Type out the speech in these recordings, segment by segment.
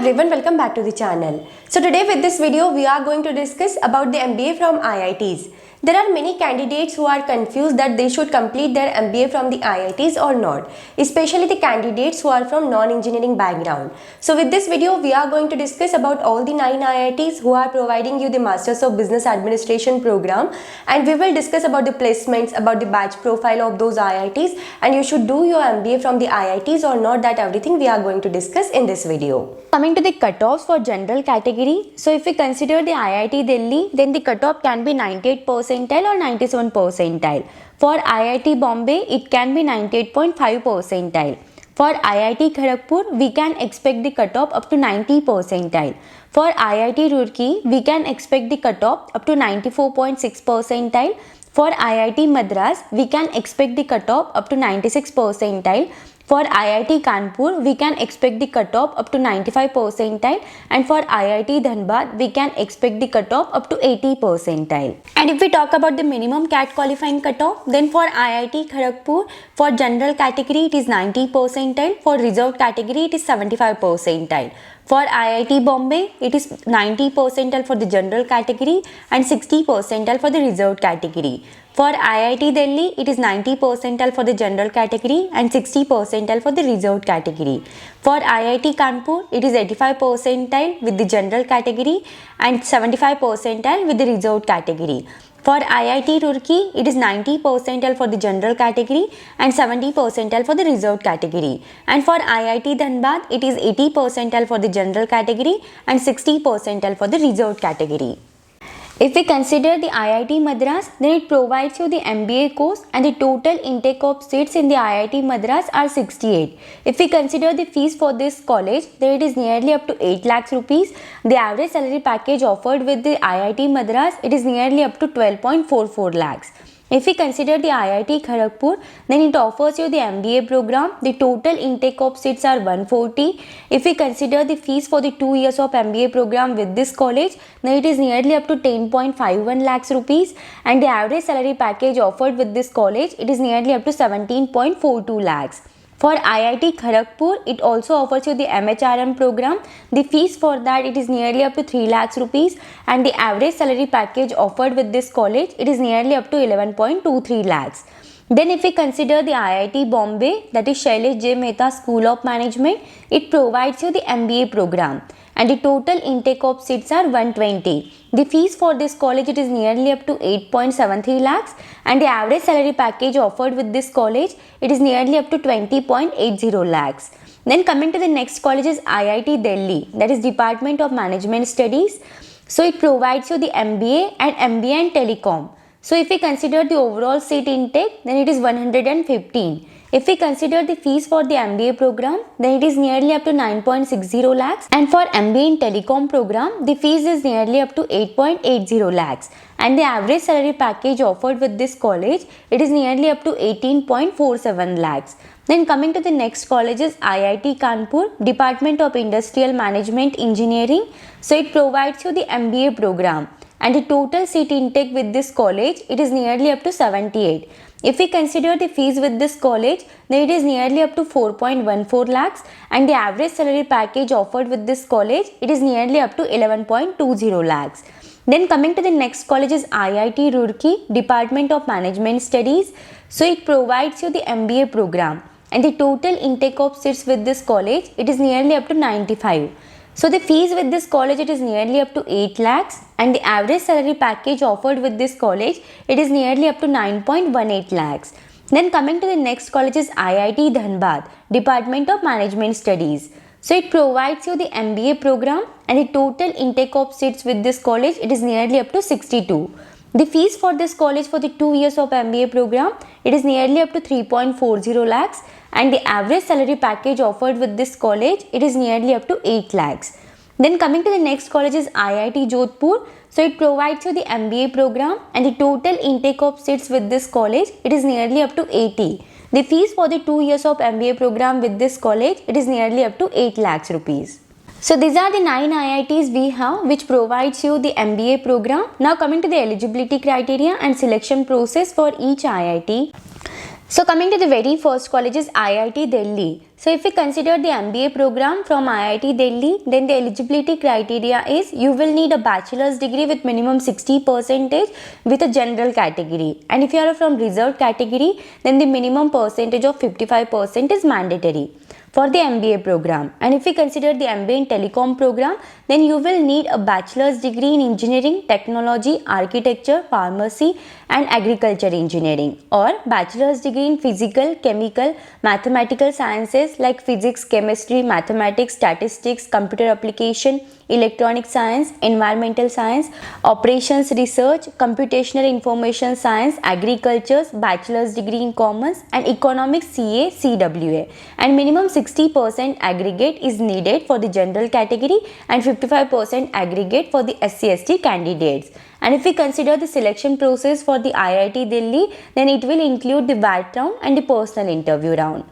everyone, welcome back to the channel. So today with this video we are going to discuss about the MBA from IITs. There are many candidates who are confused that they should complete their MBA from the IITs or not, especially the candidates who are from non-engineering background. So with this video we are going to discuss about all the 9 IITs who are providing you the Masters of Business Administration program, and we will discuss about the placements, about the batch profile of those IITs, and you should do your MBA from the IITs or not, that everything we are going to discuss in this video. Coming to the cutoffs for general category, so if we consider the IIT Delhi, then the cutoff can be 98 percentile or 97 percentile. For IIT Bombay, it can be 98.5 percentile. For IIT Kharagpur, we can expect the cutoff up to 90 percentile. For IIT Roorkee, we can expect the cutoff up to 94.6 percentile. For IIT Madras, we can expect the cutoff up to 96 percentile. For IIT Kanpur, we can expect the cutoff up to 95 percentile, and for IIT Dhanbad, we can expect the cutoff up to 80 percentile. And if we talk about the minimum CAT qualifying cutoff, then for IIT Kharagpur, for general category it is 90 percentile, for reserved category it is 75 percentile. For IIT Bombay, it is 90 percentile for the general category and 60 percentile for the reserved category. For IIT Delhi, it is 90 percentile for the general category and 60 percentile for the reserved category. For IIT Kanpur, it is 85 percentile with the general category and 75 percentile with the reserved category. For IIT Roorkee, it is 90 percentile for the general category and 70 percentile for the reserved category. And for IIT Dhanbad, it is 80 percentile for the general category and 60 percentile for the reserved category. If we consider the IIT Madras, then it provides you the MBA course, and the total intake of seats in the IIT Madras are 68. If we consider the fees for this college, then it is nearly up to 8 lakhs rupees. The average salary package offered with the IIT Madras, it is nearly up to 12.44 lakhs. If we consider the IIT Kharagpur, then it offers you the MBA program. The total intake of seats are 140. If we consider the fees for the 2 years of MBA program with this college, then it is nearly up to 10.51 lakhs rupees, and the average salary package offered with this college, it is nearly up to 17.42 lakhs. For IIT Kharagpur, it also offers you the MHRM program. The fees for that, it is nearly up to 3 lakhs rupees, and the average salary package offered with this college, it is nearly up to 11.23 lakhs. Then if we consider the IIT Bombay, that is Shailesh J. Mehta School of Management, it provides you the MBA program, and the total intake of seats are 120. The fees for this college, it is nearly up to 8.73 lakhs, and the average salary package offered with this college, it is nearly up to 20.80 lakhs. Then coming to the next college is IIT Delhi, that is Department of Management Studies. So it provides you the MBA and MBA in Telecom. So if we consider the overall seat intake, then it is 115. If we consider the fees for the MBA program, then it is nearly up to 9.60 lakhs, and for MBA in Telecom program, the fees is nearly up to 8.80 lakhs, and the average salary package offered with this college, it is nearly up to 18.47 lakhs. Then coming to the next college is IIT Kanpur, Department of Industrial Management Engineering. So it provides you the MBA program, and the total seat intake with this college, it is nearly up to 78. If we consider the fees with this college, then it is nearly up to 4.14 lakhs, and the average salary package offered with this college, it is nearly up to 11.20 lakhs. Then coming to the next college is IIT Roorkee, Department of Management Studies. So it provides you the MBA program, and the total intake of seats with this college, it is nearly up to 95. So the fees with this college, it is nearly up to 8 lakhs, and the average salary package offered with this college, it is nearly up to 9.18 lakhs. Then coming to the next college is IIT Dhanbad, Department of Management Studies. So it provides you the MBA program, and the total intake of seats with this college, it is nearly up to 62. The fees for this college for the 2 years of MBA program, it is nearly up to 3.40 lakhs, and the average salary package offered with this college, it is nearly up to 8 lakhs. Then coming to the next college is IIT Jodhpur. So it provides you the MBA program, and the total intake of seats with this college, it is nearly up to 80. The fees for the 2 years of MBA program with this college, it is nearly up to 8 lakhs rupees. So these are the 9 IITs we have which provides you the MBA program. Now coming to the eligibility criteria and selection process for each IIT. So coming to the very first college is IIT Delhi. So if we consider the MBA program from IIT Delhi, then the eligibility criteria is you will need a bachelor's degree with minimum 60% with a general category. And if you are from reserved category, then the minimum percentage of 55% is mandatory for the MBA program. And if we consider the MBA in telecom program, then you will need a bachelor's degree in engineering, technology, architecture, pharmacy and agriculture engineering, or bachelor's degree in physical, chemical, mathematical sciences like physics, chemistry, mathematics, statistics, computer application, electronic science, environmental science, operations research, computational information science, agriculture, bachelor's degree in commerce and economics CA, CWA, and minimum 60% aggregate is needed for the general category and 55% aggregate for the SC/ST candidates. And if we consider the selection process for the IIT Delhi, then it will include the VAT round and the personal interview round.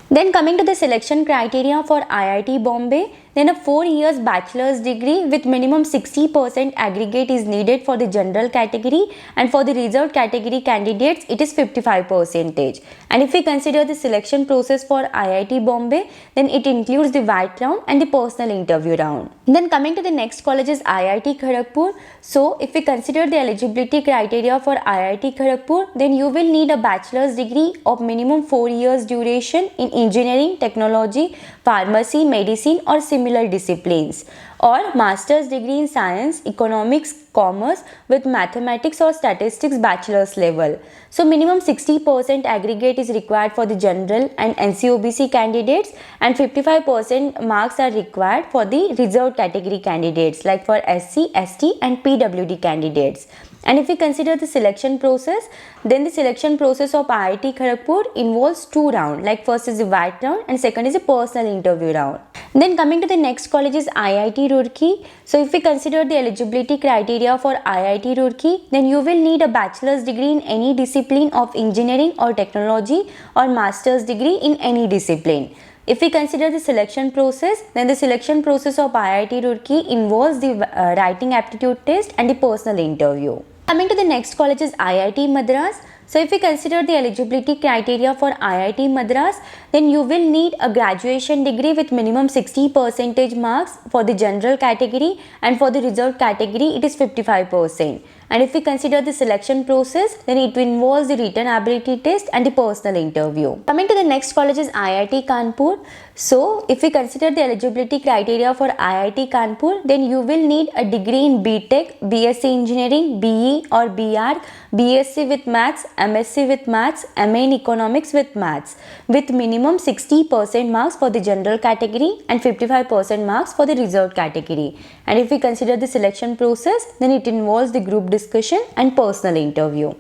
Then coming to the selection criteria for IIT Bombay, then a 4 years bachelor's degree with minimum 60% aggregate is needed for the general category, and for the reserved category candidates it is 55%. And if we consider the selection process for IIT Bombay, then it includes the VAT round and the personal interview round. Then coming to the next college is IIT Kharagpur. So if we consider the eligibility criteria for IIT Kharagpur, then you will need a bachelor's degree of minimum 4 years duration in engineering, technology, pharmacy, medicine or similar disciplines, or master's degree in science, economics, commerce with mathematics or statistics bachelor's level. So minimum 60% aggregate is required for the general and NCOBC candidates, and 55% marks are required for the reserved category candidates like for SC, ST and PWD candidates. And if we consider the selection process, then the selection process of IIT Kharagpur involves 2 rounds, like first is the VAT round and second is a personal interview round. Then coming to the next college is IIT Roorkee. So if we consider the eligibility criteria for IIT Roorkee, then you will need a bachelor's degree in any discipline of engineering or technology or master's degree in any discipline. If we consider the selection process, then the selection process of IIT Roorkee involves the writing aptitude test and the personal interview. Coming to the next college is IIT Madras. So if we consider the eligibility criteria for IIT Madras, then you will need a graduation degree with minimum 60% marks for the general category, and for the reserved category it is 55%. And if we consider the selection process, then it involves the written ability test and the personal interview. Coming to the next college is IIT Kanpur. So if we consider the eligibility criteria for IIT Kanpur, then you will need a degree in BTech, BSc Engineering, BE or BArch, BSc with Maths, MSc with Maths, MA in Economics with Maths, with minimum 60% marks for the general category and 55% marks for the reserved category. And if we consider the selection process, then it involves the group discussion and personal interview.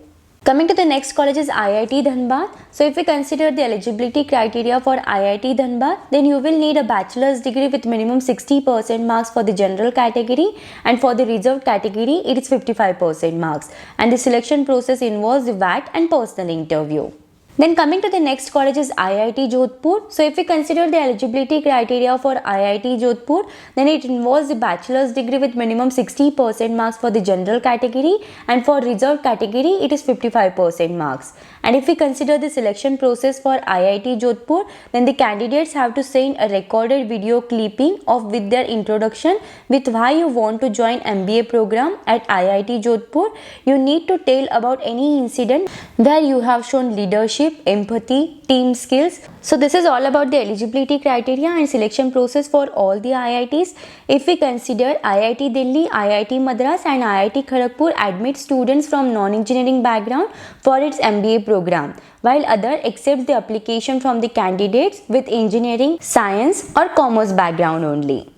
Coming to the next college is IIT Dhanbad. So if we consider the eligibility criteria for IIT Dhanbad, then you will need a bachelor's degree with minimum 60% marks for the general category, and for the reserved category it is 55% marks, and the selection process involves the VAT and personal interview. Then coming to the next college is IIT Jodhpur. So if we consider the eligibility criteria for IIT Jodhpur, then it involves the bachelor's degree with minimum 60% marks for the general category, and for reserved category it is 55% marks. And if we consider the selection process for IIT Jodhpur, then the candidates have to send a recorded video clipping of with their introduction with why you want to join MBA program at IIT Jodhpur. You need to tell about any incident where you have shown leadership, empathy, team skills. So this is all about the eligibility criteria and selection process for all the IITs. If we consider IIT Delhi, IIT Madras and IIT Kharagpur admit students from non-engineering background for its MBA program, while other accept the application from the candidates with engineering, science or commerce background only.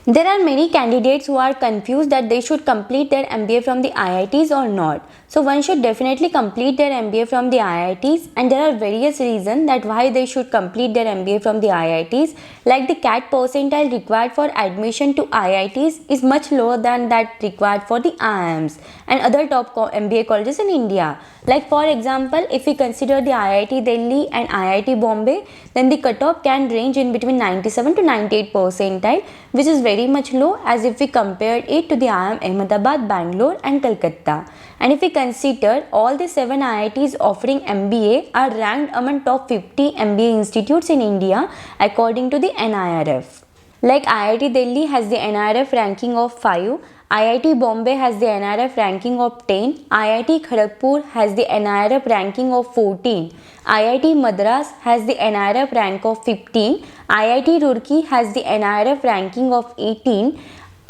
There are many candidates who are confused that they should complete their MBA from the IITs or not. So one should definitely complete their MBA from the IITs, and there are various reasons that why they should complete their MBA from the IITs, like the CAT percentile required for admission to IITs is much lower than that required for the IIMs and other top MBA colleges in India. Like for example, if we consider the IIT Delhi and IIT Bombay, then the cutoff can range in between 97 to 98 percentile, which is very very much low as if we compared it to the IIM Ahmedabad, Bangalore and Calcutta. And if we consider all the 7 IITs offering MBA are ranked among top 50 MBA institutes in India according to the NIRF. Like IIT Delhi has the NIRF ranking of 5, IIT Bombay has the NIRF ranking of 10, IIT Kharagpur has the NIRF ranking of 14, IIT Madras has the NIRF rank of 15, IIT Roorkee has the NIRF ranking of 18,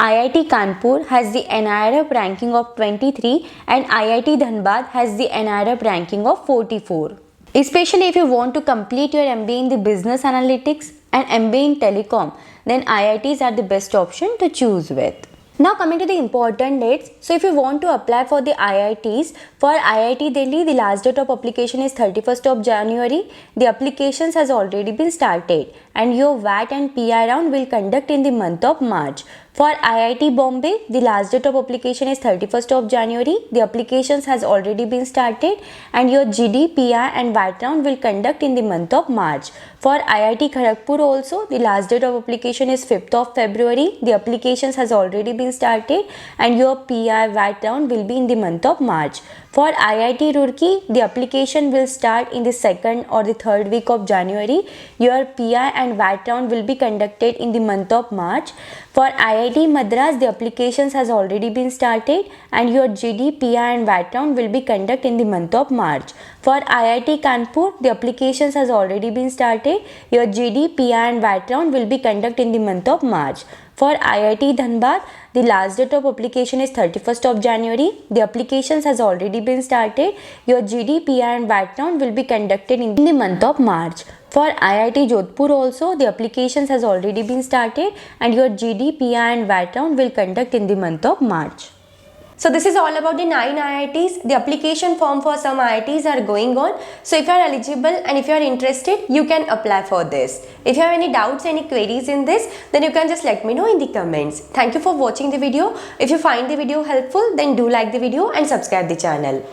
IIT Kanpur has the NIRF ranking of 23 and IIT Dhanbad has the NIRF ranking of 44. Especially if you want to complete your MBA in the business analytics and MBA in telecom, then IITs are the best option to choose with. Now coming to the important dates. So if you want to apply for the IITs, for IIT Delhi, the last date of application is 31st of January. The applications has already been started and your VAT and PI round will conduct in the month of March. For IIT Bombay, the last date of application is 31st of January. The applications has already been started and your GD, PI and VAT round will conduct in the month of March. For IIT Kharagpur also, the last date of application is 5th of February. The applications has already been started and your PI VAT round will be in the month of March. For IIT Roorkee, the application will start in the 2nd or the 3rd week of January. Your PI and VAT round will be conducted in the month of March. For IIT Madras, the applications has already been started and your GD, PI and VAT round will be conducted in the month of March. For IIT Kanpur, the applications has already been started. Your GD, PI and VAT round will be conducted in the month of March. For IIT Dhanbad, the last date of application is 31st of January. The applications has already been started. Your GD, PI and VAT round will be conducted in the month of March. For IIT Jodhpur also, the applications has already been started and your GD, PI and VAT round will conduct in the month of March. So this is all about the 9 IITs. The application form for some IITs are going on. So if you are eligible and if you are interested, you can apply for this. If you have any doubts, any queries in this, then you can just let me know in the comments. Thank you for watching the video. If you find the video helpful, then do like the video and subscribe the channel.